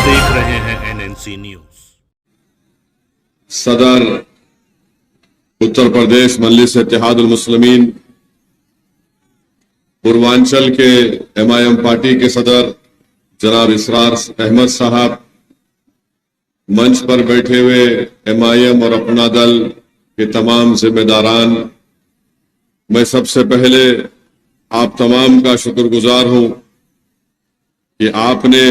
देख रहे हैं एनएनसी न्यूज। सदर उत्तर प्रदेश मजलिस इत्तेहादुल मुस्लिमीन पूर्वांचल के एमआईएम पार्टी के सदर जनाब इसरार अहमद साहब, मंच पर बैठे हुए एमआईएम और अपना दल के तमाम जिम्मेदारान, मैं सबसे पहले आप तमाम का शुक्रगुजार हूं कि आपने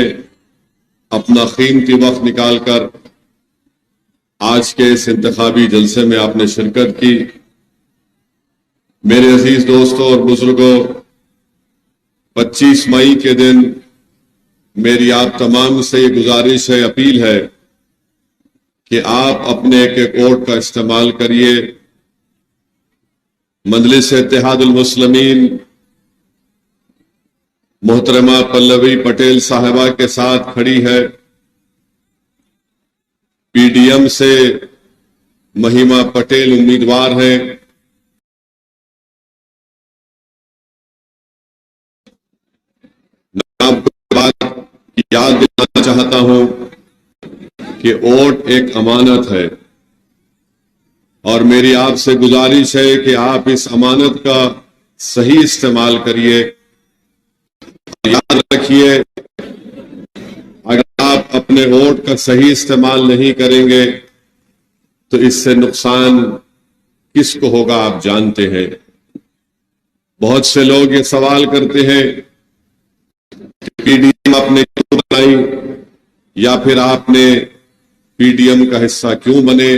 अपना कीमती वक्त निकालकर आज के इस इंतखाबी जलसे में आपने शिरकत की। मेरे अजीज दोस्तों और बुजुर्गों, 25 मई के दिन मेरी आप तमाम से ये गुजारिश है, अपील है कि आप अपने एक वोट का इस्तेमाल करिए। मजलिस इत्तेहादुल मुस्लिमीन मोहतरमा पल्लवी पटेल साहिबा के साथ खड़ी है। पीडीएम से महिमा पटेल उम्मीदवार हैं। मैं आपको बात याद दिलाना चाहता हूं कि वोट एक अमानत है और मेरी आपसे गुजारिश है कि आप इस अमानत का सही इस्तेमाल करिए। याद रखिए, अगर आप अपने वोट का सही इस्तेमाल नहीं करेंगे तो इससे नुकसान किसको होगा आप जानते हैं। बहुत से लोग ये सवाल करते हैं कि पीडीएम आपने क्यों बनाई या फिर आपने पीडीएम का हिस्सा क्यों बने।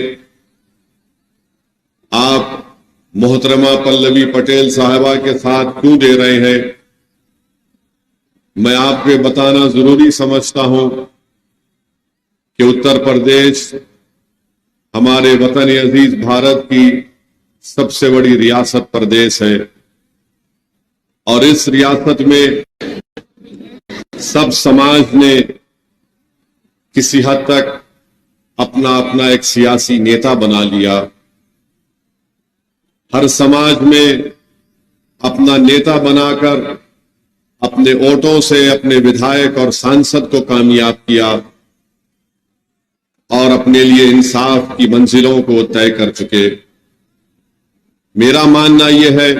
आप मोहतरमा पल्लवी पटेल साहिबा के साथ क्यों दे रहे हैं, मैं आपको बताना जरूरी समझता हूं कि उत्तर प्रदेश हमारे वतन अजीज भारत की सबसे बड़ी रियासत प्रदेश है और इस रियासत में सब समाज ने किसी हद तक अपना अपना एक सियासी नेता बना लिया। हर समाज में अपना नेता बनाकर अपने वोटों से अपने विधायक और सांसद को कामयाब किया और अपने लिए इंसाफ की मंजिलों को तय कर चुके। मेरा मानना यह है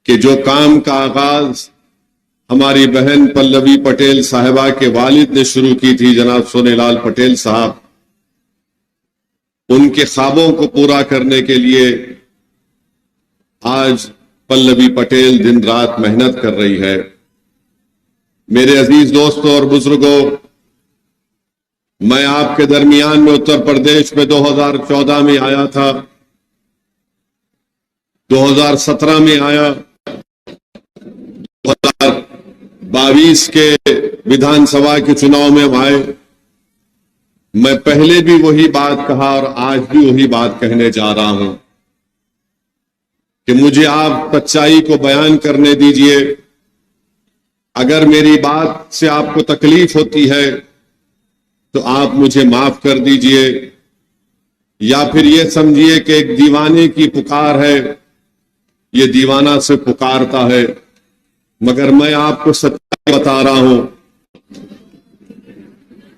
कि जो काम का आगाज हमारी बहन पल्लवी पटेल साहिबा के वालिद ने शुरू की थी, जनाब सोनेलाल पटेल साहब, उनके ख्वाबों को पूरा करने के लिए आज पल्लवी पटेल दिन रात मेहनत कर रही है। मेरे अजीज दोस्तों और बुजुर्गों, मैं आपके दरमियान में उत्तर प्रदेश में 2014 में आया था, 2017 में आया, 2022 के विधानसभा के चुनाव में हम आए। मैं पहले भी वही बात कहा और आज भी वही बात कहने जा रहा हूं कि मुझे आप सच्चाई को बयान करने दीजिए। अगर मेरी बात से आपको तकलीफ होती है तो आप मुझे माफ कर दीजिए, या फिर ये समझिए कि एक दीवाने की पुकार है, ये दीवाना से पुकारता है। मगर मैं आपको सच्चाई बता रहा हूं,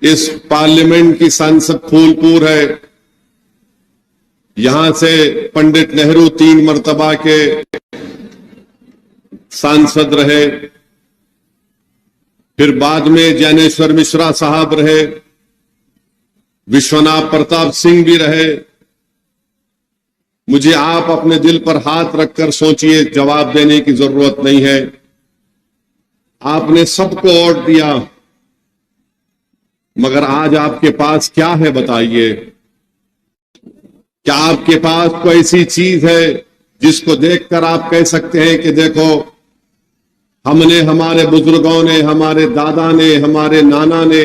इस पार्लियामेंट की संसद फूलपुर है। यहां से पंडित नेहरू 3 मर्तबा के सांसद रहे, फिर बाद में ज्ञानेश्वर मिश्रा साहब रहे, विश्वनाथ प्रताप सिंह भी रहे। मुझे आप अपने दिल पर हाथ रखकर सोचिए, जवाब देने की जरूरत नहीं है। आपने सबको वोट दिया, मगर आज आपके पास क्या है बताइए। क्या आपके पास कोई ऐसी चीज है जिसको देखकर आप कह सकते हैं कि देखो, हमने, हमारे बुजुर्गों ने, हमारे दादा ने, हमारे नाना ने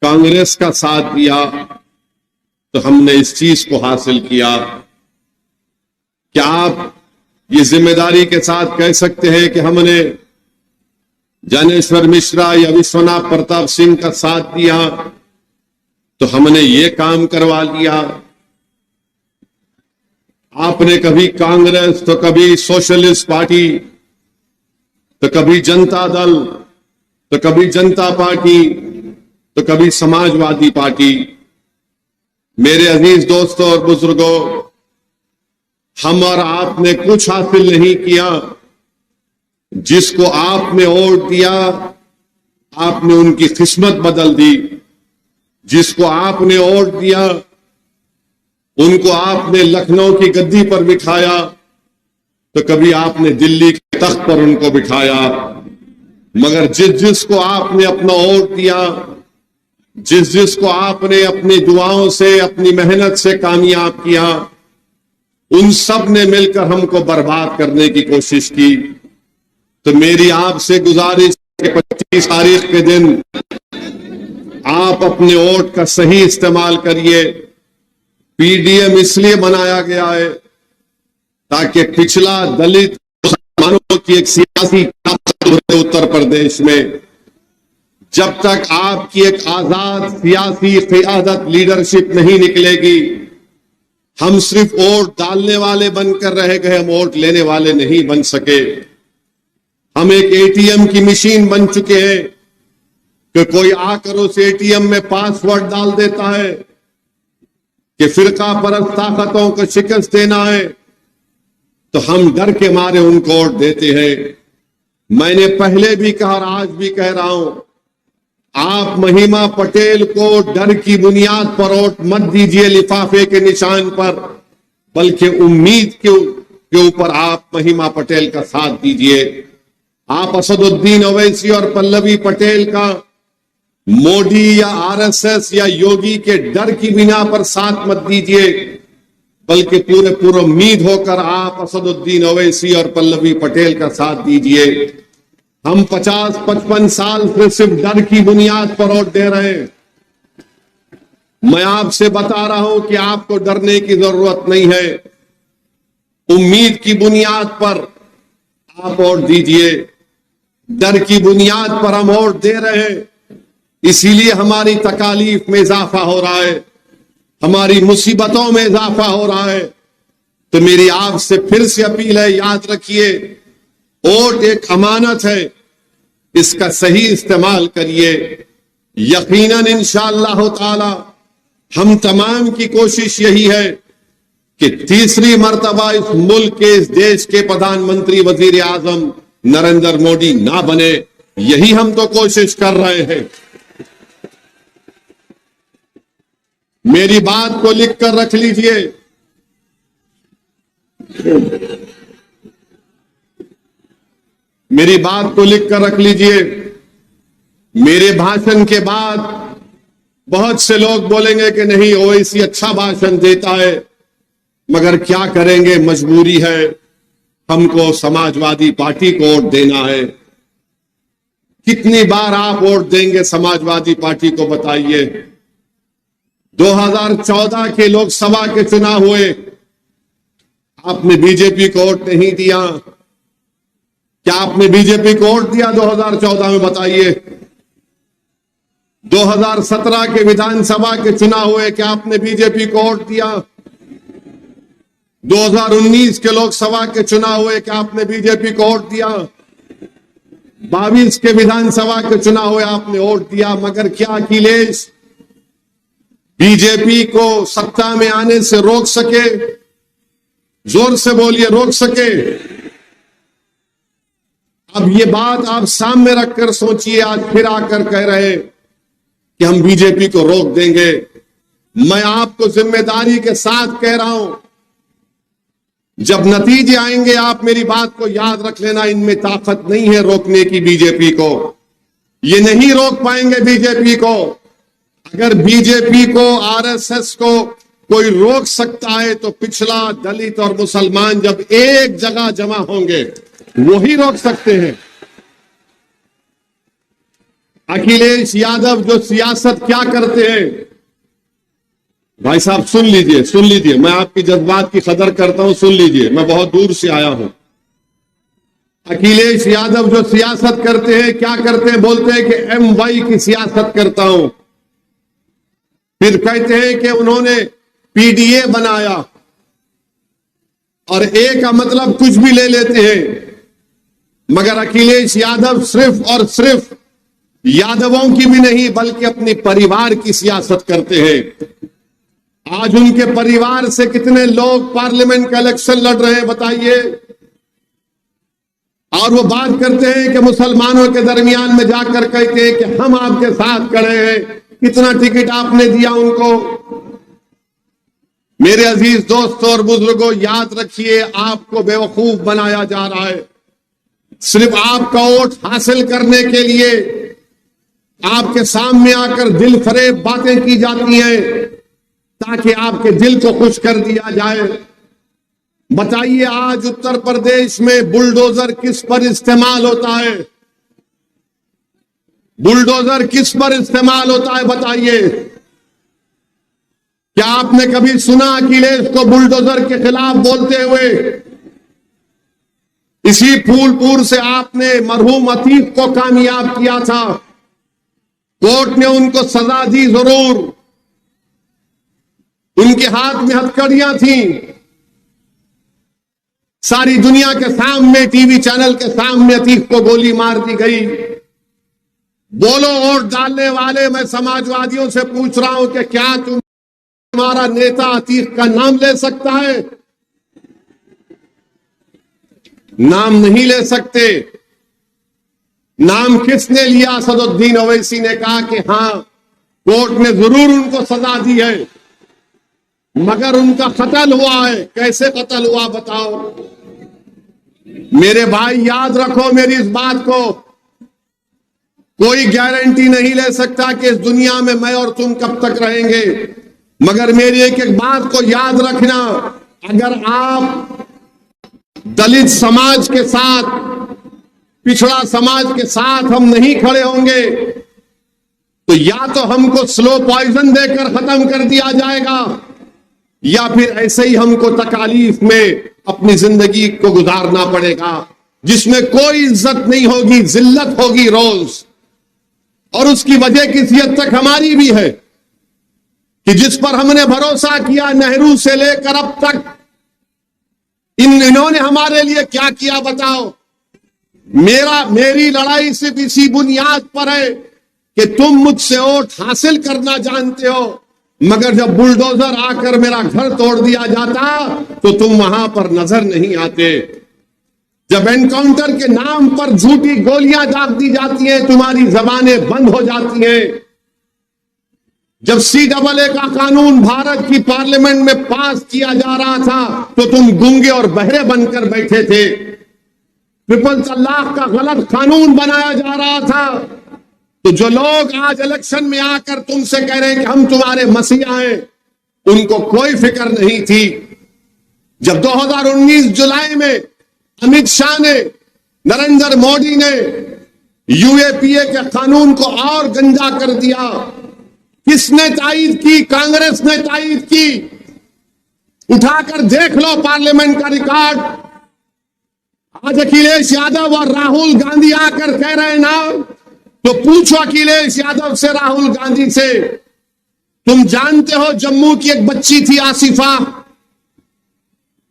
कांग्रेस का साथ दिया तो हमने इस चीज को हासिल किया। क्या आप ये जिम्मेदारी के साथ कह सकते हैं कि हमने ज्ञानेश्वर मिश्रा या विश्वनाथ प्रताप सिंह का साथ दिया तो हमने ये काम करवा लिया? आपने कभी कांग्रेस तो कभी सोशलिस्ट पार्टी तो कभी जनता दल तो कभी जनता पार्टी, तो कभी समाजवादी पार्टी। मेरे अजीज दोस्तों और बुजुर्गों, हम और आपने कुछ हासिल नहीं किया। जिसको आपने वोट दिया, आपने उनकी किस्मत बदल दी। जिसको आपने वोट दिया, उनको आपने लखनऊ की गद्दी पर बिठाया, तो कभी आपने दिल्ली के तख्त पर उनको बिठाया। मगर जिसको आपने अपना वोट दिया, जिसको आपने अपनी दुआओं से, अपनी मेहनत से कामयाब किया, उन सब ने मिलकर हमको बर्बाद करने की कोशिश की। तो मेरी आपसे गुजारिश है कि 25 तारीख के दिन आप अपने वोट का सही इस्तेमाल करिए। पीडीएम इसलिए बनाया गया है ताकि पिछला दलित मुसलमानों की एक सियासी उत्तर प्रदेश में, जब तक आपकी एक आजाद सियासी क़ियादत लीडरशिप नहीं निकलेगी, हम सिर्फ वोट डालने वाले बनकर रह गए, हम वोट लेने वाले नहीं बन सके। हम एक एटीएम की मशीन बन चुके हैं कि कोई आकर उस एटीएम में पासवर्ड डाल देता है कि फिरका परस्त ताकतों को शिकस्त देना है, तो हम डर के मारे उनको वोट देते हैं। मैंने पहले भी कहा और आज भी कह रहा हूं, आप महिमा पटेल को डर की बुनियाद पर वोट मत दीजिए लिफाफे के निशान पर, बल्कि उम्मीद के ऊपर आप महिमा पटेल का साथ दीजिए। आप असदुद्दीन ओवैसी और पल्लवी पटेल का मोदी या आरएसएस या योगी के डर की बिना पर साथ मत दीजिए, बल्कि पूरे उम्मीद होकर आप असदुद्दीन ओवैसी और पल्लवी पटेल का साथ दीजिए। हम 50-55 साल से सिर्फ डर की बुनियाद पर वोट दे रहे हैं। मैं आपसे बता रहा हूं कि आपको डरने की जरूरत नहीं है। उम्मीद की बुनियाद पर आप वोट दीजिए। डर की बुनियाद पर हम वोट दे रहे हैं, इसीलिए हमारी तकालीफ में इजाफा हो रहा है, हमारी मुसीबतों में इजाफा हो रहा है। तो मेरी आपसे फिर से अपील है, याद रखिए, वोट एक अमानत है, इसका सही इस्तेमाल करिए। यकीनन इंशाअल्लाह ताला हम तमाम की कोशिश यही है कि तीसरी मर्तबा इस मुल्क के, इस देश के प्रधानमंत्री वजीर आजम नरेंद्र मोदी ना बने। यही हम तो कोशिश कर रहे हैं। मेरी बात को लिख कर रख लीजिए। मेरी बात को लिख कर रख लीजिए। मेरे भाषण के बाद बहुत से लोग बोलेंगे कि नहीं, ओवैसी अच्छा भाषण देता है, मगर क्या करेंगे, मजबूरी है, हमको समाजवादी पार्टी को वोट देना है। कितनी बार आप वोट देंगे समाजवादी पार्टी को, बताइए। 2014 के लोकसभा के चुनाव हुए, आपने बीजेपी को वोट नहीं दिया। क्या आपने बीजेपी को वोट दिया 2014 में, बताइए। 2017 के विधानसभा के चुनाव हुए, क्या आपने बीजेपी को वोट दिया। 2019 के लोकसभा के चुनाव हुए, क्या आपने बीजेपी को वोट दिया। 22 के विधानसभा के चुनाव हुए, आपने वोट दिया। मगर क्या अखिलेश बीजेपी को सत्ता में आने से रोक सके? जोर से बोलिए, रोक सके? अब ये बात आप सामने रखकर सोचिए। आज फिर आकर कह रहे हैं कि हम बीजेपी को रोक देंगे। मैं आपको जिम्मेदारी के साथ कह रहा हूं, जब नतीजे आएंगे आप मेरी बात को याद रख लेना। इनमें ताकत नहीं है रोकने की बीजेपी को। ये नहीं रोक पाएंगे बीजेपी को। अगर बीजेपी को, आरएसएस को कोई रोक सकता है तो पिछला दलित और मुसलमान जब एक जगह जमा होंगे, वही रोक सकते हैं। अखिलेश यादव जो सियासत क्या करते हैं, भाई साहब सुन लीजिए, सुन लीजिए। मैं आपकी जज्बात की कदर करता हूं, सुन लीजिए। मैं बहुत दूर से आया हूं। अखिलेश यादव जो सियासत करते हैं, क्या करते हैं? बोलते हैं कि एमवाई की सियासत करता हूं। फिर कहते हैं कि उन्होंने पीडीए बनाया, और ए का मतलब कुछ भी ले लेते हैं। मगर अखिलेश यादव सिर्फ और सिर्फ यादवों की भी नहीं बल्कि अपने परिवार की सियासत करते हैं। आज उनके परिवार से कितने लोग पार्लियामेंट का इलेक्शन लड़ रहे हैं बताइए। और वो बात करते हैं कि मुसलमानों के दरमियान में जाकर कहते हैं कि हम आपके साथ खड़े हैं, कितना टिकट आपने दिया उनको। मेरे अजीज दोस्तों और बुजुर्गों, याद रखिए, आपको बेवकूफ बनाया जा रहा है। सिर्फ आपका वोट हासिल करने के लिए आपके सामने आकर दिल फरेब बातें की जाती हैं ताकि आपके दिल को खुश कर दिया जाए। बताइए, आज उत्तर प्रदेश में बुलडोजर किस पर इस्तेमाल होता है? बुलडोजर किस पर इस्तेमाल होता है बताइए। क्या आपने कभी सुना अखिलेश को बुलडोजर के खिलाफ बोलते हुए? इसी फूलपुर से आपने मरहूम अतीक को कामयाब किया था, कोर्ट ने उनको सजा दी जरूर, उनके हाथ में हथकड़ियां थी, सारी दुनिया के सामने टीवी चैनल के सामने अतीक को गोली मार दी गई। बोलो वोट डालने वाले, मैं समाजवादियों से पूछ रहा हूं कि क्या तुम्हारा नेता अतीक का नाम ले सकता है? नाम नहीं ले सकते। नाम किसने लिया? असदुद्दीन ओवैसी ने कहा कि हां, कोर्ट ने जरूर उनको सजा दी है, मगर उनका कत्ल हुआ है। कैसे कत्ल हुआ बताओ? मेरे भाई याद रखो मेरी इस बात को, कोई गारंटी नहीं ले सकता कि इस दुनिया में मैं और तुम कब तक रहेंगे, मगर मेरी एक एक बात को याद रखना, अगर आप दलित समाज के साथ, पिछड़ा समाज के साथ हम नहीं खड़े होंगे तो या तो हमको स्लो पॉइजन देकर खत्म कर दिया जाएगा या फिर ऐसे ही हमको तकालीफ में अपनी जिंदगी को गुजारना पड़ेगा, जिसमें कोई इज्जत नहीं होगी, जिल्लत होगी रोज। और उसकी वजह किसी हद तक हमारी भी है कि जिस पर हमने भरोसा किया, नेहरू से लेकर अब तक, इन्होंने हमारे लिए क्या किया बताओ? मेरी लड़ाई सिर्फ इसी बुनियाद पर है कि तुम मुझसे वोट हासिल करना जानते हो, मगर जब बुलडोजर आकर मेरा घर तोड़ दिया जाता तो तुम वहां पर नजर नहीं आते। जब एनकाउंटर के नाम पर झूठी गोलियां दाग दी जाती हैं, तुम्हारी जबानें बंद हो जाती हैं। जब CAA का कानून भारत की पार्लियामेंट में पास किया जा रहा था तो तुम गूंगे और बहरे बनकर बैठे थे। ट्रिपल तलाक का गलत कानून बनाया जा रहा था तो जो लोग आज इलेक्शन में आकर तुमसे कह रहे हैं कि हम तुम्हारे मसीहा हैं, उनको कोई फिक्र नहीं थी। जब 2019 जुलाई में अमित शाह ने, नरेंद्र मोदी ने UAPA के कानून को और गंदा कर दिया, किसने तायीद की? कांग्रेस ने तायीद की। उठाकर देख लो पार्लियामेंट का रिकॉर्ड। आज अखिलेश यादव और राहुल गांधी आकर कह रहे हैं ना, तो पूछो अखिलेश यादव से, राहुल गांधी से, तुम जानते हो जम्मू की एक बच्ची थी आसिफा,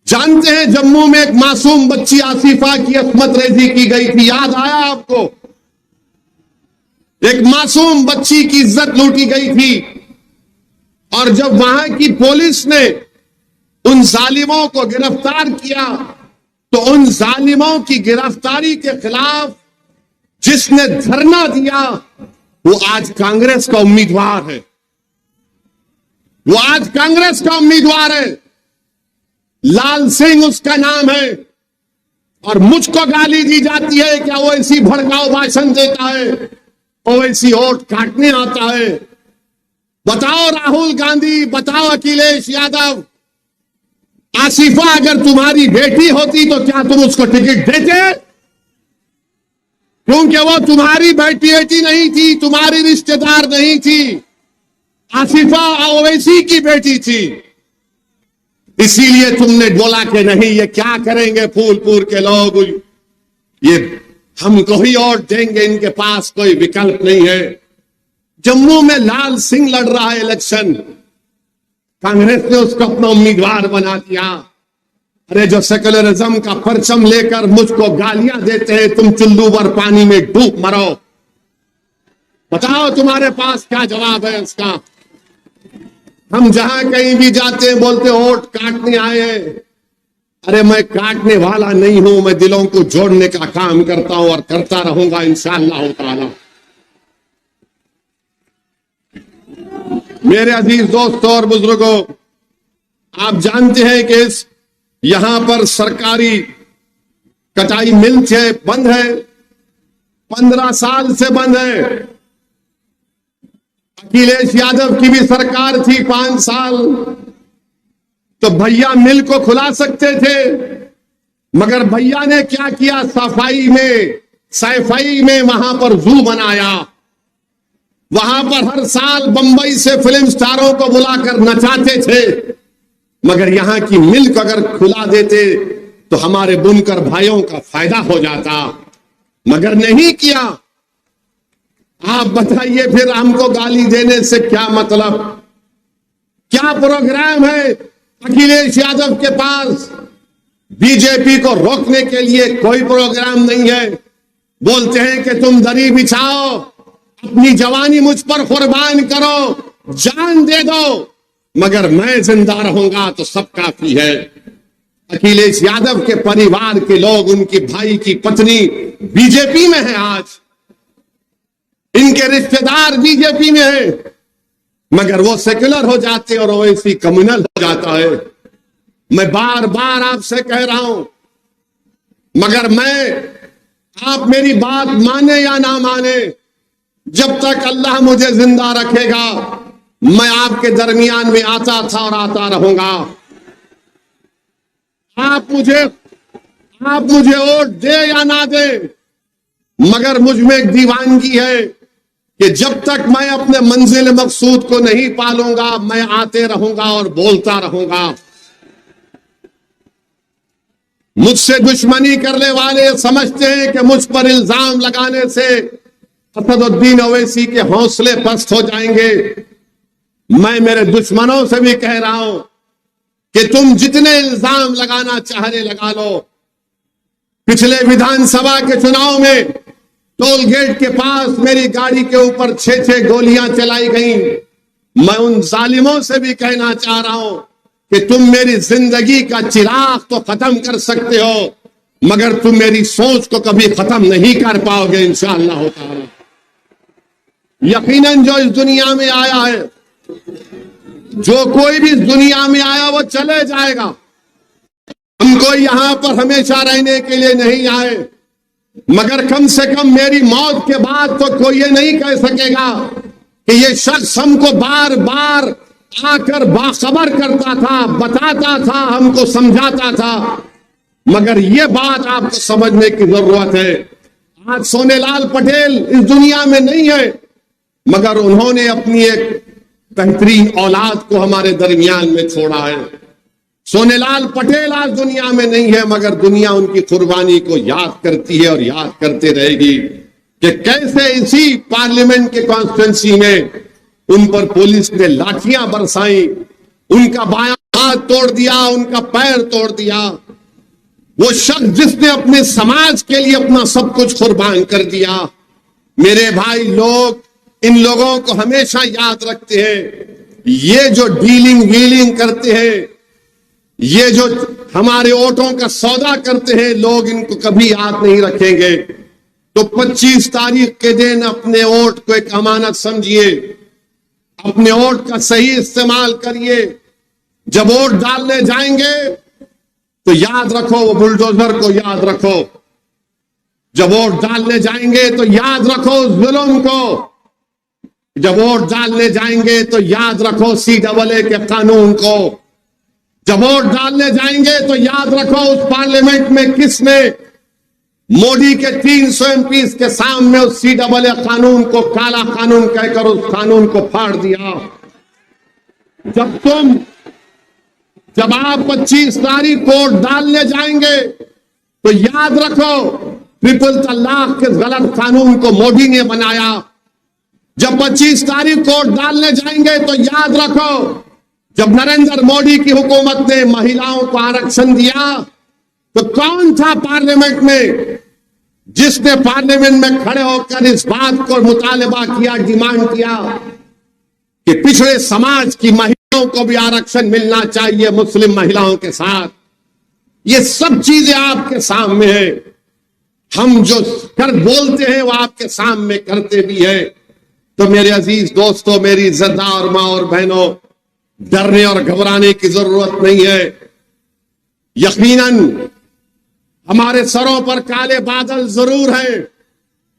जानते हैं जम्मू में एक मासूम बच्ची आसिफा की अस्मत रेजी की गई थी, याद आया आपको? एक मासूम बच्ची की इज्जत लूटी गई थी। और जब वहां की पुलिस ने उन जालिमों को गिरफ्तार किया तो उन जालिमों की गिरफ्तारी के खिलाफ जिसने धरना दिया वो आज कांग्रेस का उम्मीदवार है, वो आज कांग्रेस का उम्मीदवार है। लाल सिंह उसका नाम है। और मुझको गाली दी जाती है क्या वो ऐसी भड़काऊ भाषण देता है, ओवैसी वोट काटने आता है। बताओ राहुल गांधी, बताओ अखिलेश यादव, आसिफा अगर तुम्हारी बेटी होती तो क्या तुम उसको टिकट देते? क्योंकि वो तुम्हारी बेटी नहीं थी, तुम्हारी रिश्तेदार नहीं थी, आसिफा ओवैसी की बेटी थी। इसीलिए तुमने बोला कि नहीं, ये क्या करेंगे फूलपुर के लोग, ये हमको ही वोट देंगे, इनके पास कोई विकल्प नहीं है। जम्मू में लाल सिंह लड़ रहा है इलेक्शन, कांग्रेस ने उसको अपना उम्मीदवार बना दिया। अरे जो सेकुलरिज्म का परचम लेकर मुझको गालियां देते हैं, तुम चुल्लू पर पानी में डूब मरो। बताओ तुम्हारे पास क्या जवाब है इसका। हम जहां कहीं भी जाते हैं बोलते वोट काटने आए हैं। अरे मैं काटने वाला नहीं हूं, मैं दिलों को जोड़ने का काम करता हूं और करता रहूंगा इंशाअल्लाह ताला। मेरे अजीज दोस्तों और बुजुर्गों, आप जानते हैं कि यहां पर सरकारी कटाई मिल बंद है, 15 साल से बंद है। अखिलेश यादव की भी सरकार थी 5 साल, तो भैया मिल को खुला सकते थे, मगर भैया ने क्या किया, सफाई में वहां पर जू बनाया। वहां पर हर साल बंबई से फिल्म स्टारों को बुलाकर नचाते थे, मगर यहां की मिल को अगर खुला देते तो हमारे बुनकर भाइयों का फायदा हो जाता, मगर नहीं किया। आप बताइए फिर हमको गाली देने से क्या मतलब? क्या प्रोग्राम है अखिलेश यादव के पास? बीजेपी को रोकने के लिए कोई प्रोग्राम नहीं है। बोलते हैं कि तुम दरी बिछाओ, अपनी जवानी मुझ पर कुर्बान करो, जान दे दो, मगर मैं जिंदा रहूंगा तो सब काफी है। अखिलेश यादव के परिवार के लोग, उनकी भाई की पत्नी बीजेपी में है, आज इनके रिश्तेदार बीजेपी में है, मगर वो सेक्युलर हो जाते और ओवैसी कम्युनल हो जाता है। मैं बार बार आपसे कह रहा हूं, मगर आप मेरी बात माने या ना माने, जब तक अल्लाह मुझे जिंदा रखेगा मैं आपके दरमियान में आता था और आता रहूंगा। आप मुझे वोट दे या ना दे, मगर मुझ में एक दीवानगी है कि जब तक मैं अपने मंजिल मकसूद को नहीं पालूंगा मैं आते रहूंगा और बोलता रहूंगा। मुझसे दुश्मनी करने वाले समझते हैं कि मुझ पर इल्जाम लगाने से असदुद्दीन ओवैसी के हौसले पस्त हो जाएंगे। मैं मेरे दुश्मनों से भी कह रहा हूं कि तुम जितने इल्जाम लगाना चाह रहे लगा लो। पिछले विधानसभा के चुनाव में टोल गेट के पास मेरी गाड़ी के ऊपर 6 गोलियां चलाई गई। मैं उन जालिमों से भी कहना चाह रहा हूं कि तुम मेरी जिंदगी का चिराग तो खत्म कर सकते हो, मगर तुम मेरी सोच को कभी खत्म नहीं कर पाओगे इंशाअल्लाह ताला। यकीनन जो इस दुनिया में आया है, जो कोई भी इस दुनिया में आया वो चले जाएगा। हम कोई यहां पर हमेशा रहने के लिए नहीं आए, मगर कम से कम मेरी मौत के बाद तो कोई ये नहीं कह सकेगा कि ये शख्स हमको बार बार आकर बाखबर करता था, बताता था, हमको समझाता था। मगर ये बात आपको समझने की जरूरत है। आज सोनेलाल पटेल इस दुनिया में नहीं है, मगर उन्होंने अपनी एक बेहतरीन औलाद को हमारे दरमियान में छोड़ा है। सोनेलाल पटेल आज दुनिया में नहीं है, मगर दुनिया उनकी कुर्बानी को याद करती है और याद करते रहेगी कि कैसे इसी पार्लियामेंट के कॉन्स्टिट्यूंसी में उन पर पुलिस ने लाठियां बरसाई, उनका बायां हाथ तोड़ दिया, उनका पैर तोड़ दिया। वो शख्स जिसने अपने समाज के लिए अपना सब कुछ कुर्बान कर दिया। मेरे भाई लोग इन लोगों को हमेशा याद रखते हैं। ये जो डीलिंग वीलिंग करते हैं, ये जो हमारे वोटों का सौदा करते हैं, लोग इनको कभी याद नहीं रखेंगे। तो 25 तारीख के दिन अपने वोट को एक अमानत समझिए, अपने वोट का सही इस्तेमाल करिए। जब वोट डालने जाएंगे तो याद रखो, वो बुलडोजर को याद रखो। जब वोट डालने जाएंगे तो याद रखो जुल्म को। जब वोट डालने जाएंगे तो याद रखो CAA के कानून को। जब वोट डालने जाएंगे तो याद रखो उस पार्लियामेंट में किसने मोदी के 300 MPs के सामने उस CAA कानून को काला कानून कहकर उस कानून को फाड़ दिया। जब आप 25 तारीख वोट डालने जाएंगे तो याद रखो ट्रिपल तलाक के गलत कानून को मोदी ने बनाया। जब 25 तारीख को डालने जाएंगे तो याद रखो जब नरेंद्र मोदी की हुकूमत ने महिलाओं को आरक्षण दिया तो कौन था पार्लियामेंट में जिसने पार्लियामेंट में खड़े होकर इस बात को मुतालिबा किया, डिमांड किया कि पिछड़े समाज की महिलाओं को भी आरक्षण मिलना चाहिए मुस्लिम महिलाओं के साथ। ये सब चीजें आपके सामने है। हम जो कर बोलते हैं वो आपके सामने करते भी है। तो मेरे अजीज दोस्तों, मेरी इज्जतदार मां और बहनों, डरने और घबराने की जरूरत नहीं है। यकीनन हमारे सरों पर काले बादल जरूर है,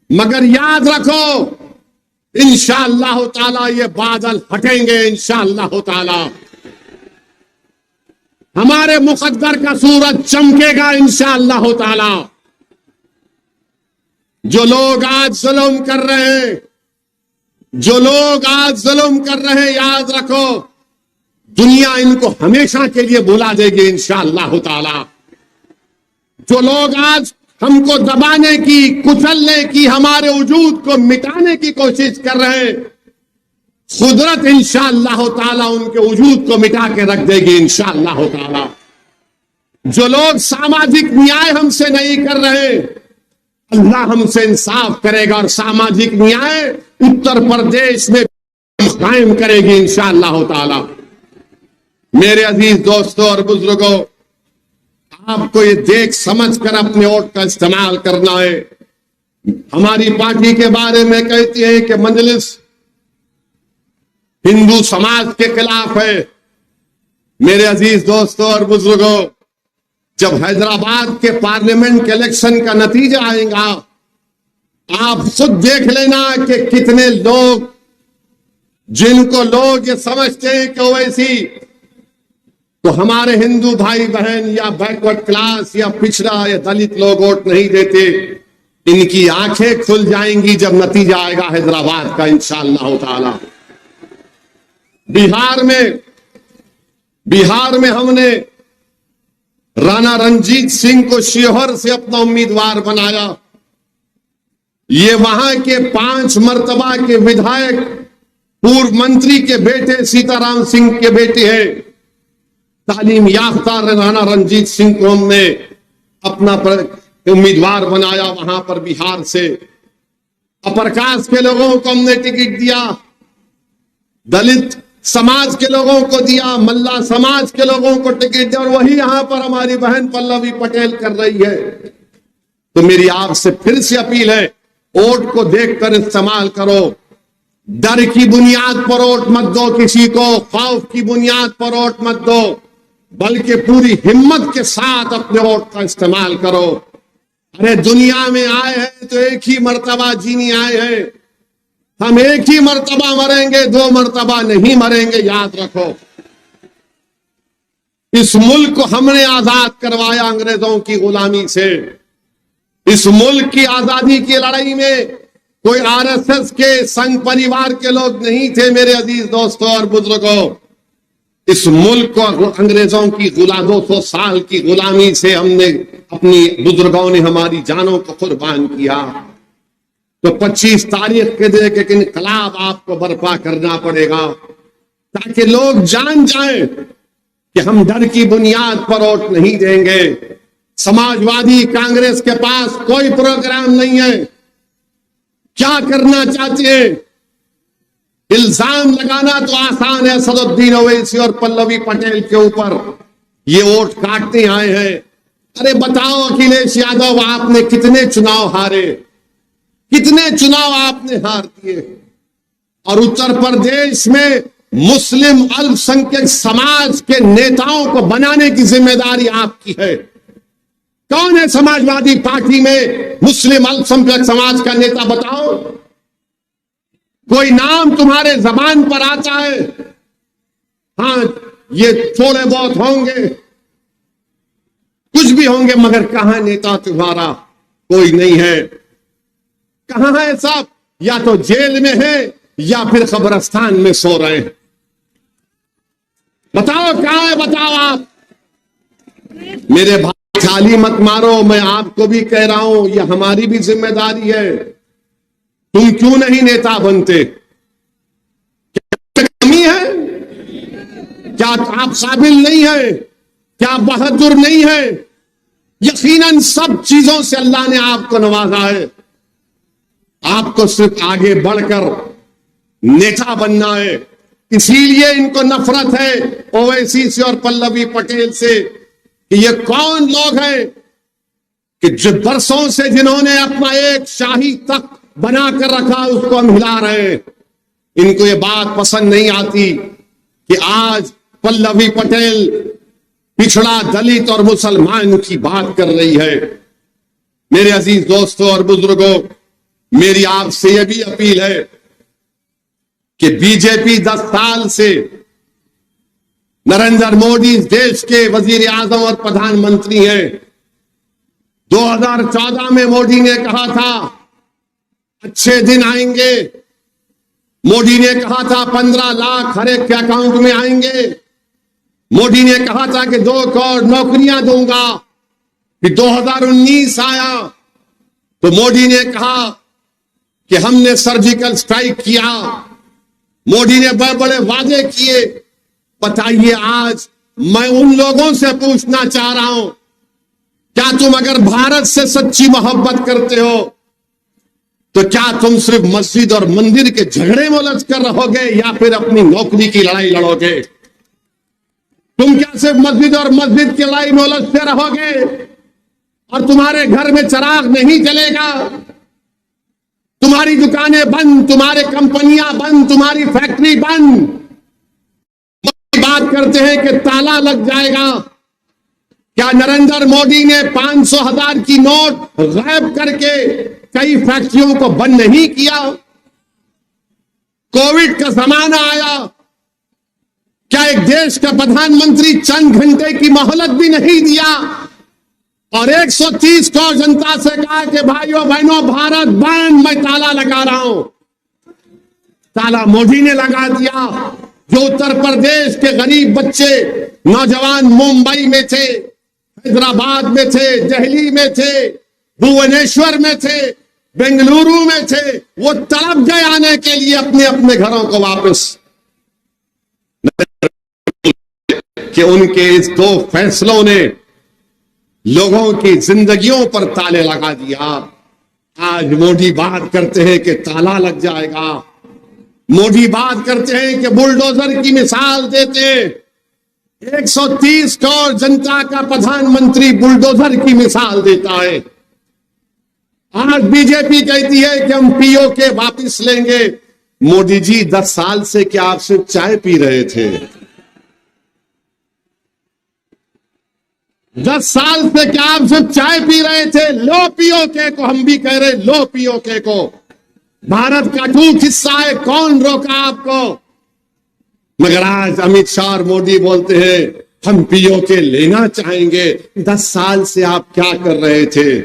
मगर याद रखो इंशाअल्लाह ताला ये बादल हटेंगे। इंशाअल्लाह ताला हमारे मुकद्दर का सूरज चमकेगा। इंशाअल्लाह ताला जो लोग आज जुल्म कर रहे हैं, जो लोग आज जुल्म कर रहे हैं, याद रखो दुनिया इनको हमेशा के लिए भुला देगी इंशाअल्लाह ताला। जो लोग आज हमको दबाने की, कुचलने की, हमारे वजूद को मिटाने की कोशिश कर रहे हैं, कुदरत इंशाअल्लाह ताला उनके वजूद को मिटा के रख देगी इंशाअल्लाह ताला। जो लोग सामाजिक न्याय हमसे नहीं कर रहे, अल्लाह हमसे इंसाफ करेगा और सामाजिक न्याय उत्तर प्रदेश में कायम करेगी इंशाअल्लाह ताला। मेरे अजीज दोस्तों और बुजुर्गों, आपको ये देख समझ कर अपने वोट का इस्तेमाल करना है। हमारी पार्टी के बारे में कहती है कि मजलिस हिंदू समाज के खिलाफ है। मेरे अजीज दोस्तों और बुजुर्गों, जब हैदराबाद के पार्लियामेंट के इलेक्शन का नतीजा आएगा, आप खुद देख लेना कि कितने लोग, जिनको लोग ये समझते हैं कि वैसी तो हमारे हिंदू भाई बहन या बैकवर्ड क्लास या पिछड़ा या दलित लोग वोट नहीं देते, इनकी आंखें खुल जाएंगी जब नतीजा आएगा हैदराबाद का इंशाअल्लाह ताला। बिहार में हमने राणा रणजीत सिंह को शिवहर से अपना उम्मीदवार बनाया। ये वहां के 5 मर्तबा के विधायक, पूर्व मंत्री के बेटे सीताराम सिंह के बेटे हैं। तालीम याफ्ता राणा रणजीत सिंह को हमने अपना उम्मीदवार बनाया वहां पर बिहार से। अपर कास्ट के लोगों को हमने टिकट दिया, दलित समाज के लोगों को दिया, मल्ला समाज के लोगों को टिकट दिया, और वही यहां पर हमारी बहन पल्लवी पटेल कर रही है। तो मेरी आपसे फिर से अपील है, वोट को देखकर इस्तेमाल करो। डर की बुनियाद पर वोट मत दो किसी को, खौफ की बुनियाद पर वोट मत दो, बल्कि पूरी हिम्मत के साथ अपने वोट का इस्तेमाल करो। अरे दुनिया में आए हैं तो एक ही मर्तबा जीने आए हैं। हम एक ही मर्तबा मरेंगे, 2 मर्तबा नहीं मरेंगे, याद रखो। इस मुल्क को हमने आजाद करवाया अंग्रेजों की गुलामी से। इस मुल्क की आजादी की लड़ाई में कोई आरएसएस के संघ परिवार के लोग नहीं थे। मेरे अजीज दोस्तों और बुजुर्गों, इस मुल्क को अंग्रेजों की 200 साल की गुलामी से हमने, अपनी बुजुर्गों ने हमारी जानों को कुर्बान किया। तो 25 तारीख के दिन एक इनकलाब आपको बर्पा करना पड़ेगा, ताकि लोग जान जाएं कि हम डर की बुनियाद पर वोट नहीं देंगे। समाजवादी कांग्रेस के पास कोई प्रोग्राम नहीं है। क्या करना चाहते हैं? इल्जाम लगाना तो आसान है असदुद्दीन ओवैसी और पल्लवी पटेल के ऊपर, ये वोट काटते आए हैं। अरे बताओ अखिलेश यादव, आपने कितने चुनाव हारे, कितने चुनाव आपने हार दिए, और उत्तर प्रदेश में मुस्लिम अल्पसंख्यक समाज के नेताओं को बनाने की जिम्मेदारी आपकी है। कौन है समाजवादी पार्टी में मुस्लिम अल्पसंख्यक समाज का नेता? बताओ, कोई नाम तुम्हारे जबान पर आता है? हाँ, ये थोड़े बहुत होंगे, कुछ भी होंगे, मगर कहां नेता तुम्हारा? कोई नहीं है। कहां है सब? या तो जेल में है या फिर कब्रिस्तान में सो रहे हैं। बताओ कहां है? बताओ आप। मेरे भाई, खाली मत मारो। मैं आपको भी कह रहा हूं, यह हमारी भी जिम्मेदारी है। तुम क्यों नहीं नेता बनते? क्या कमी है? क्या आप काबिल नहीं है? क्या बहादुर नहीं है? यकीनन सब चीजों से अल्लाह ने आपको नवाजा है। आपको सिर्फ आगे बढ़कर नेता बनना है। इसीलिए इनको नफरत है ओवैसी से और पल्लवी पटेल से कि ये कौन लोग हैं कि जो बरसों से जिन्होंने अपना एक शाही तख्त बना कर रखा उसको हम हिला रहे हैं। इनको ये बात पसंद नहीं आती कि आज पल्लवी पटेल पिछड़ा दलित और मुसलमान की बात कर रही है। मेरे अजीज दोस्तों और बुजुर्गों, मेरी आपसे यह भी अपील है कि बीजेपी 10 साल से नरेंद्र मोदी इस देश के वजीर आजम और प्रधानमंत्री हैं। 2014 में मोदी ने कहा था अच्छे दिन आएंगे। मोदी ने कहा था 15 लाख हर एक के अकाउंट में आएंगे। मोदी ने कहा था कि 2 करोड़ नौकरियां दूंगा। फिर 2019 आया तो मोदी ने कहा कि हमने सर्जिकल स्ट्राइक किया। मोदी ने बड़े बड़े वादे किए। बताइए, आज मैं उन लोगों से पूछना चाह रहा हूं, क्या तुम अगर भारत से सच्ची मोहब्बत करते हो तो क्या तुम सिर्फ मस्जिद और मंदिर के झगड़े में उलझ कर रहोगे या फिर अपनी नौकरी की लड़ाई लड़ोगे? तुम क्या सिर्फ मस्जिद की लड़ाई में उलझते रहोगे और तुम्हारे घर में चिराग नहीं जलेगा? तुम्हारी दुकानें बंद, तुम्हारी कंपनियां बंद, तुम्हारी फैक्ट्री बंद। बात करते हैं कि ताला लग जाएगा। क्या नरेंद्र मोदी ने 500,000 की नोट गायब करके कई फैक्ट्रियों को बंद नहीं किया? कोविड का जमाना आया, क्या एक देश का प्रधानमंत्री चंद घंटे की मोहलत भी नहीं दिया और 130 करोड़ जनता से कहा कि भाइयों बहनों भारत बंद, मैं ताला लगा रहा हूं? ताला मोदी ने लगा दिया। जो उत्तर प्रदेश के गरीब बच्चे नौजवान मुंबई में थे, हैदराबाद में थे, दिल्ली में थे, भुवनेश्वर में थे, बेंगलुरु में थे, वो तड़प गए आने के लिए अपने अपने घरों को वापस। कि उनके इस 2 फैसलों ने लोगों की जिंदगियों पर ताले लगा दिया। आज मोदी बात करते हैं कि ताला लग जाएगा। मोदी बात करते हैं कि बुलडोजर की मिसाल देते हैं। 130 करोड़ जनता का प्रधानमंत्री बुलडोजर की मिसाल देता है। आज बीजेपी कहती है कि हम पीओके वापस लेंगे। मोदी जी 10 साल से क्या आप सिर्फ चाय पी रहे थे? 10 साल से क्या आप सिर्फ चाय पी रहे थे? लो पीओके को, हम भी कह रहे लो पीओके को। भारत का टूट हिस्सा है, कौन रोका आपको? मगर आज अमित शाह और मोदी बोलते हैं हम पीओके लेना चाहेंगे। 10 साल से आप क्या कर रहे थे?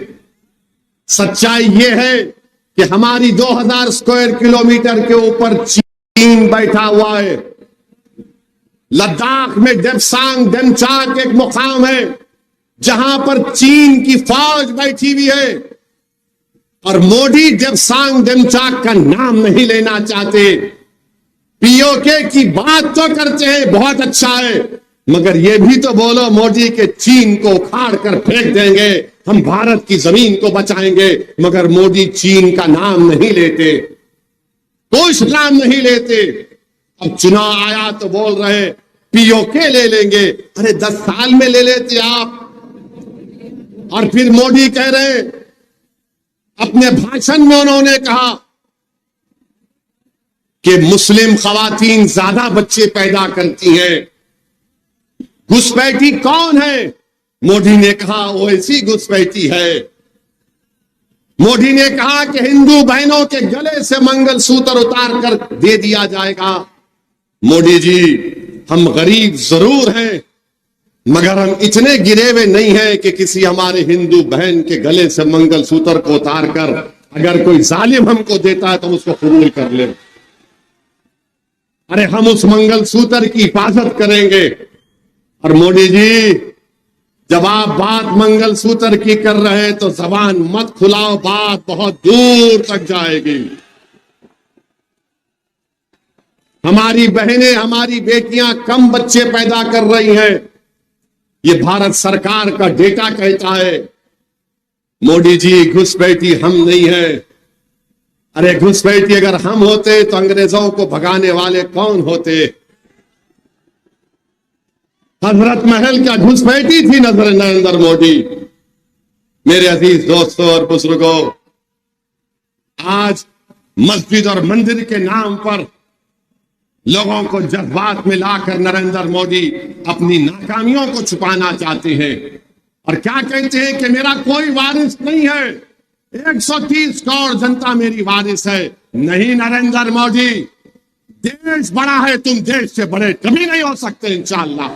सच्चाई यह है कि हमारी 2000 स्क्वायर किलोमीटर के ऊपर चीन बैठा हुआ है। लद्दाख में डेप्सांग डेमचाक एक मुकाम है जहां पर चीन की फौज बैठी हुई है और मोदी डेप्सांग डेमचाक का नाम नहीं लेना चाहते। पीओके की बात तो करते हैं, बहुत अच्छा है, मगर ये भी तो बोलो मोदी के चीन को उखाड़ कर फेंक देंगे, हम भारत की जमीन को बचाएंगे। मगर मोदी चीन का नाम नहीं लेते, कुछ नाम नहीं लेते। अब चुनाव आया तो बोल रहे पीओके ले लेंगे। अरे 10 साल में ले लेते आप। और फिर मोदी कह रहे, अपने भाषण में उन्होंने कहा कि मुस्लिम खवातीन ज्यादा बच्चे पैदा करती हैं। घुसपैठी कौन है? मोदी ने कहा ओवैसी घुसपैठी है। मोदी ने कहा कि हिंदू बहनों के गले से मंगलसूत्र उतार कर दे दिया जाएगा। मोदी जी, हम गरीब जरूर हैं मगर हम इतने गिरे हुए नहीं हैं कि किसी हमारे हिंदू बहन के गले से मंगलसूत्र को उतार कर अगर कोई जालिम हमको देता है तो उसको कबूल कर ले। अरे हम उस मंगलसूत्र की हिफाजत करेंगे। और मोदी जी, जब आप बात मंगलसूत्र की कर रहे हैं तो जबान मत खुलाओ, बात बहुत दूर तक जाएगी। हमारी बहनें, हमारी बेटियां कम बच्चे पैदा कर रही हैं, ये भारत सरकार का डेटा कहता है। मोदी जी, घुसपैठी हम नहीं है। अरे घुसपैठी अगर हम होते तो अंग्रेजों को भगाने वाले कौन होते? हजरत महल क्या घुसपैठी थी नरेंद्र मोदी? मेरे अजीज दोस्तों और बुजुर्गों, आज मस्जिद और मंदिर के नाम पर लोगों को जज्बात में लाकर नरेंद्र मोदी अपनी नाकामियों को छुपाना चाहते हैं और क्या कहते हैं कि मेरा कोई वारिस नहीं है, 130 करोड़ जनता मेरी वारिस है। नहीं नरेंद्र मोदी, देश बड़ा है, तुम देश से बड़े कभी नहीं हो सकते इंशाअल्लाह।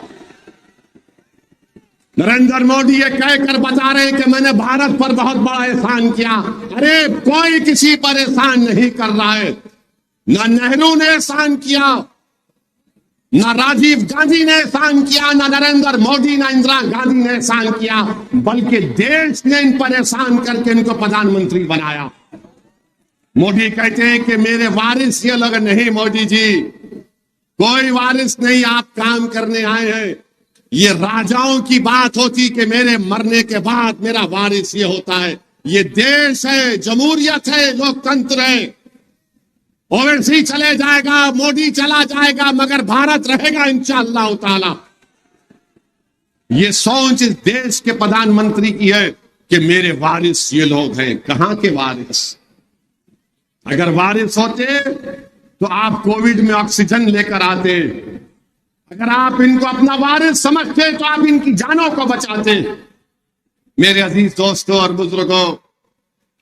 नरेंद्र मोदी ये कहकर बता रहे हैं कि मैंने भारत पर बहुत बड़ा एहसान किया। अरे कोई किसी पर एहसान नहीं कर रहा है। ना नेहरू ने एहसान किया, ना राजीव गांधी ने एहसान किया, ना नरेंद्र मोदी, ना इंदिरा गांधी ने एहसान किया, बल्कि देश ने इन पर एहसान करके इनको प्रधानमंत्री बनाया। मोदी कहते हैं कि मेरे वारिस ये लोग नहीं। मोदी जी, कोई वारिस नहीं, आप काम करने आए हैं। ये राजाओं की बात होती कि मेरे मरने के बाद मेरा वारिस ये होता है। ये देश है, जमहूरियत है, लोकतंत्र है। ओवैसी चले जाएगा, मोदी चला जाएगा, मगर भारत रहेगा इंशाअल्लाह ताला। ये सोच इस देश के प्रधानमंत्री की है कि मेरे वारिस ये लोग हैं। कहां के वारिस? अगर वारिस होते तो आप कोविड में ऑक्सीजन लेकर आते। अगर आप इनको अपना वारिस समझते तो आप इनकी जानों को बचाते। मेरे अजीज दोस्तों और बुजुर्गों,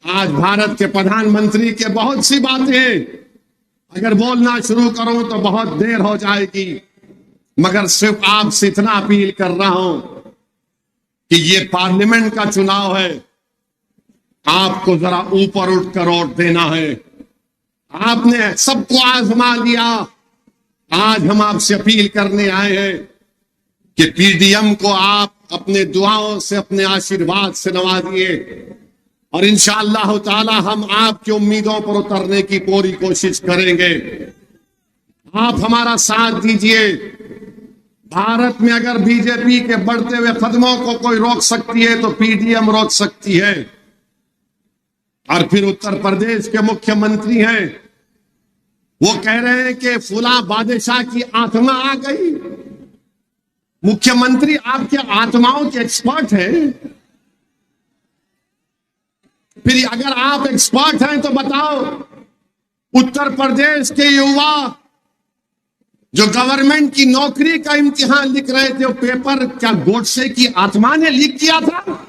आज भारत के प्रधानमंत्री के बहुत सी बातें अगर बोलना शुरू करूं तो बहुत देर हो जाएगी, मगर सिर्फ आपसे इतना अपील कर रहा हूं कि ये पार्लियामेंट का चुनाव है, आपको जरा ऊपर उठकर वोट देना है। आपने सबको आजमा लिया, आज हम आपसे अपील करने आए हैं कि पीडीएम को आप अपने दुआओं से, अपने आशीर्वाद से नवाजिए और इंशाअल्लाह ताला हम आपकी उम्मीदों पर उतरने की पूरी कोशिश करेंगे। आप हमारा साथ दीजिए। भारत में अगर बीजेपी के बढ़ते हुए कदमों को कोई रोक सकती है तो पीडीएम रोक सकती है। और फिर उत्तर प्रदेश के मुख्यमंत्री हैं, वो कह रहे हैं कि फुला बादशाह की आत्मा आ गई। मुख्यमंत्री आपके आत्माओं के एक्सपर्ट हैं। फिर अगर आप एक्सपर्ट हैं तो बताओ, उत्तर प्रदेश के युवा जो गवर्नमेंट की नौकरी का इम्तिहान लिख रहे थे, वो पेपर क्या गोडसे की आत्मा ने लीक किया था?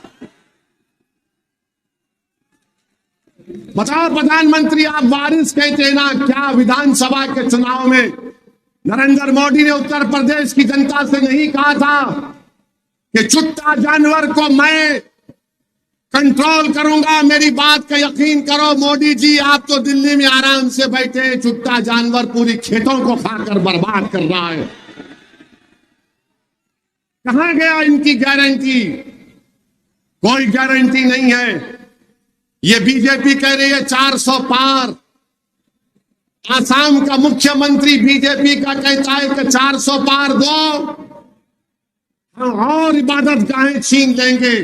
बताओ प्रधानमंत्री, आप वारिस कहते ना, क्या विधानसभा के चुनाव में नरेंद्र मोदी ने उत्तर प्रदेश की जनता से नहीं कहा था कि चुट्टा जानवर को मैं कंट्रोल करूंगा? मेरी बात का यकीन करो मोदी जी, आप तो दिल्ली में आराम से बैठे, चुट्टा जानवर पूरी खेतों को खाकर बर्बाद कर रहा है। कहां गया इनकी गारंटी? कोई गारंटी नहीं है। ये बीजेपी कह रही है 400 पार। आसाम का मुख्यमंत्री बीजेपी का कहता है कि 400 पार दो, हम और इबादत गाहें छीन लेंगे।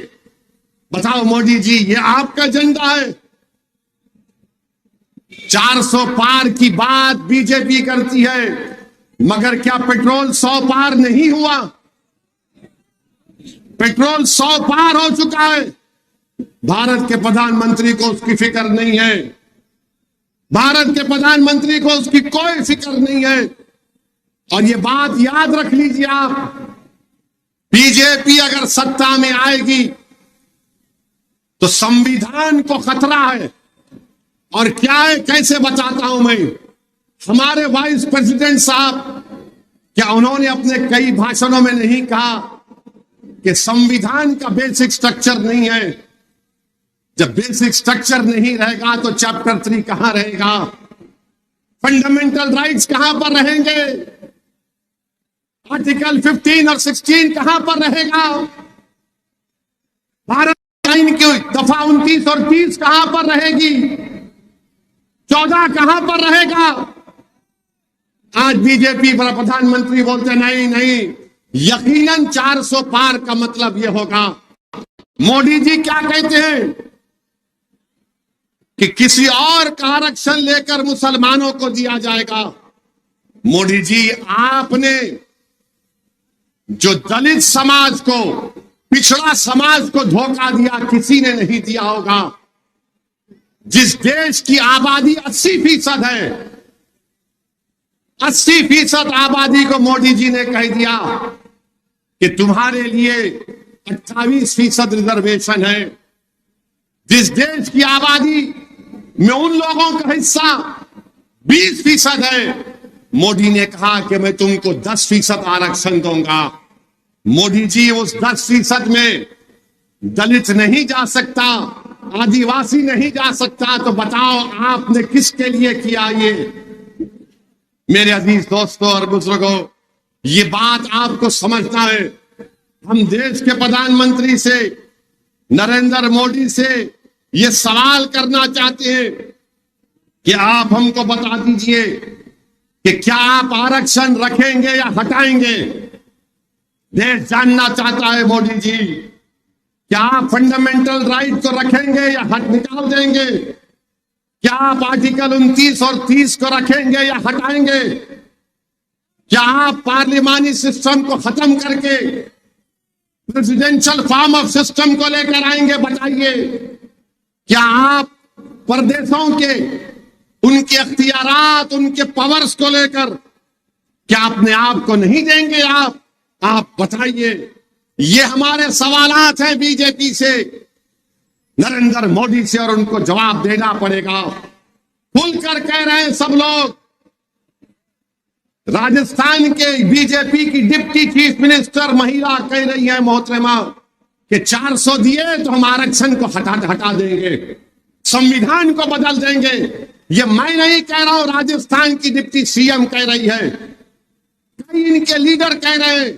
बताओ मोदी जी, ये आपका एजेंडा है? 400 पार की बात बीजेपी करती है, मगर क्या पेट्रोल 100 पार नहीं हुआ? पेट्रोल 100 पार हो चुका है। भारत के प्रधानमंत्री को उसकी फिक्र नहीं है। भारत के प्रधानमंत्री को उसकी कोई फिक्र नहीं है। और ये बात याद रख लीजिए आप, बीजेपी अगर सत्ता में आएगी तो संविधान को खतरा है। और क्या है, कैसे बताता हूं मैं। हमारे वाइस प्रेसिडेंट साहब, क्या उन्होंने अपने कई भाषणों में नहीं कहा कि संविधान का बेसिक स्ट्रक्चर नहीं है? जब बेसिक स्ट्रक्चर नहीं रहेगा तो चैप्टर 3 कहां रहेगा? फंडामेंटल राइट्स कहां पर रहेंगे? आर्टिकल 15 और 16 कहां पर रहेगा? भारत आइन की दफा 29 और 30 कहां पर रहेगी? 14 कहां पर रहेगा? आज बीजेपी पर प्रधानमंत्री बोलते नहीं नहीं, यकीनन 400 पार का मतलब यह होगा। मोदी जी क्या कहते हैं कि किसी और का आरक्षण लेकर मुसलमानों को दिया जाएगा। मोदी जी, आपने जो दलित समाज को, पिछड़ा समाज को धोखा दिया, किसी ने नहीं दिया होगा। जिस देश की आबादी 80% है, 80% आबादी को मोदी जी ने कह दिया कि तुम्हारे लिए 28% रिजर्वेशन है। जिस देश की आबादी में उन लोगों का हिस्सा 20% है, मोदी ने कहा कि मैं तुमको 10% आरक्षण दूंगा। मोदी जी, उस 10% में दलित नहीं जा सकता, आदिवासी नहीं जा सकता, तो बताओ आपने किसके लिए किया ये? मेरे अजीज दोस्तों और बुजुर्गों, ये बात आपको समझना है। हम देश के प्रधानमंत्री से, नरेंद्र मोदी से ये सवाल करना चाहते हैं कि आप हमको बता दीजिए कि क्या आप आरक्षण रखेंगे या हटाएंगे? देश जानना चाहता है मोदी जी, क्या आप फंडामेंटल राइट को रखेंगे या निकाल देंगे? क्या आप आर्टिकल 29 और 30 को रखेंगे या हटाएंगे? क्या आप पार्लिमानी सिस्टम को खत्म करके प्रेसिडेंशियल फॉर्म ऑफ सिस्टम को लेकर आएंगे? बताइए। क्या आप प्रदेशों के उनके अख्तियारात, उनके पावर्स को लेकर क्या अपने आप को नहीं देंगे? आप बताइए। ये हमारे सवालात हैं बीजेपी से, नरेंद्र मोदी से, और उनको जवाब देना पड़ेगा। खुलकर कह रहे हैं सब लोग। राजस्थान के बीजेपी की डिप्टी चीफ मिनिस्टर महिला कह रही है मोहतरमा कि 400 दिए तो हम आरक्षण को हटा देंगे, संविधान को बदल देंगे। ये मैं नहीं कह रहा हूं, राजस्थान की डिप्टी सीएम कह रही है, कई इनके लीडर कह रहे हैं।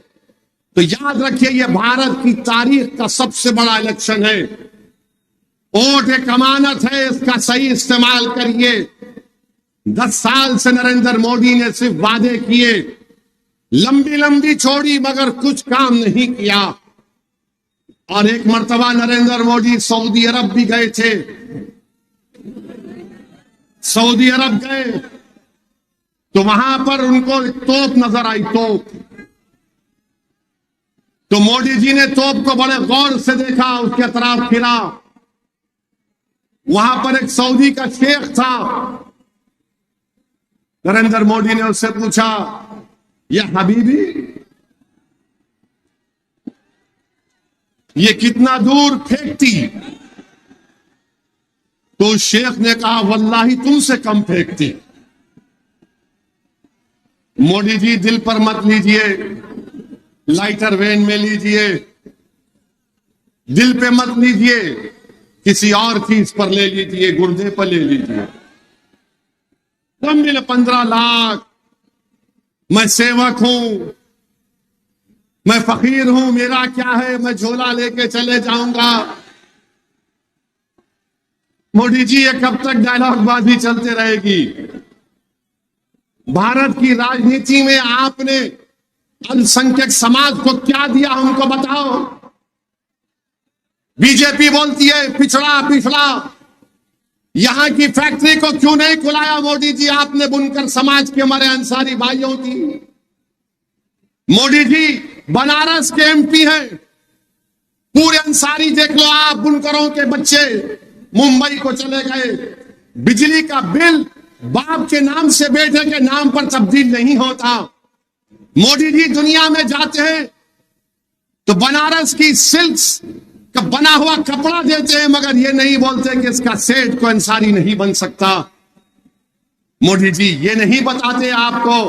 तो याद रखिए, ये भारत की तारीख का सबसे बड़ा इलेक्शन है। वोट एक अमानत है, इसका सही इस्तेमाल करिए। 10 साल से नरेंद्र मोदी ने सिर्फ वादे किए, लंबी लंबी छोड़ी, मगर कुछ काम नहीं किया। और एक मर्तबा नरेंद्र मोदी सऊदी अरब भी गए थे। सऊदी अरब गए तो वहां पर उनको तोप नजर आई, तोप। तो मोदी जी ने तोप को बड़े गौर से देखा, उसके तरफ फिरा। वहां पर एक सऊदी का शेख था। नरेंद्र मोदी ने उससे पूछा, ये हबीबी, ये कितना दूर फेंकती? तो शेख ने कहा, वल्लाही तुमसे कम फेंकती। मोदी जी, दिल पर मत लीजिए, लाइटर वेन में लीजिए, दिल पे मत लीजिए, किसी और चीज पर ले लीजिए, गुर्दे पर ले लीजिए। तुम मिले 15 लाख, मैं सेवक हूं, मैं फकीर हूं, मेरा क्या है, मैं झोला लेके चले जाऊंगा। मोदी जी, ये कब तक डायलॉगबाजी चलते रहेगी? भारत की राजनीति में आपने अल्पसंख्यक समाज को क्या दिया, हमको बताओ। बीजेपी बोलती है पिछड़ा पिछड़ा, यहां की फैक्ट्री को क्यों नहीं खुलाया मोदी जी आपने बुनकर समाज के हमारे अंसारी भाइयों की? मोदी जी बनारस के एमपी हैं, पूरे अंसारी देख लो आप, बुनकरों के बच्चे मुंबई को चले गए। बिजली का बिल बाप के नाम से बेटे के नाम पर तब्दील नहीं होता। मोदी जी दुनिया में जाते हैं तो बनारस की सिल्क्स का बना हुआ कपड़ा देते हैं, मगर ये नहीं बोलते कि इसका सेठ को अंसारी नहीं बन सकता। मोदी जी ये नहीं बताते आपको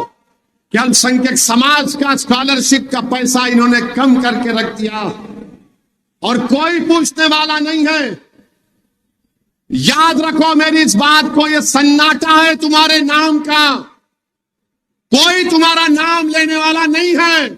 कि अल्पसंख्यक समाज का स्कॉलरशिप का पैसा इन्होंने कम करके रख दिया और कोई पूछने वाला नहीं है। याद रखो मेरी इस बात को, ये सन्नाटा है तुम्हारे नाम का, कोई तुम्हारा नाम लेने वाला नहीं है।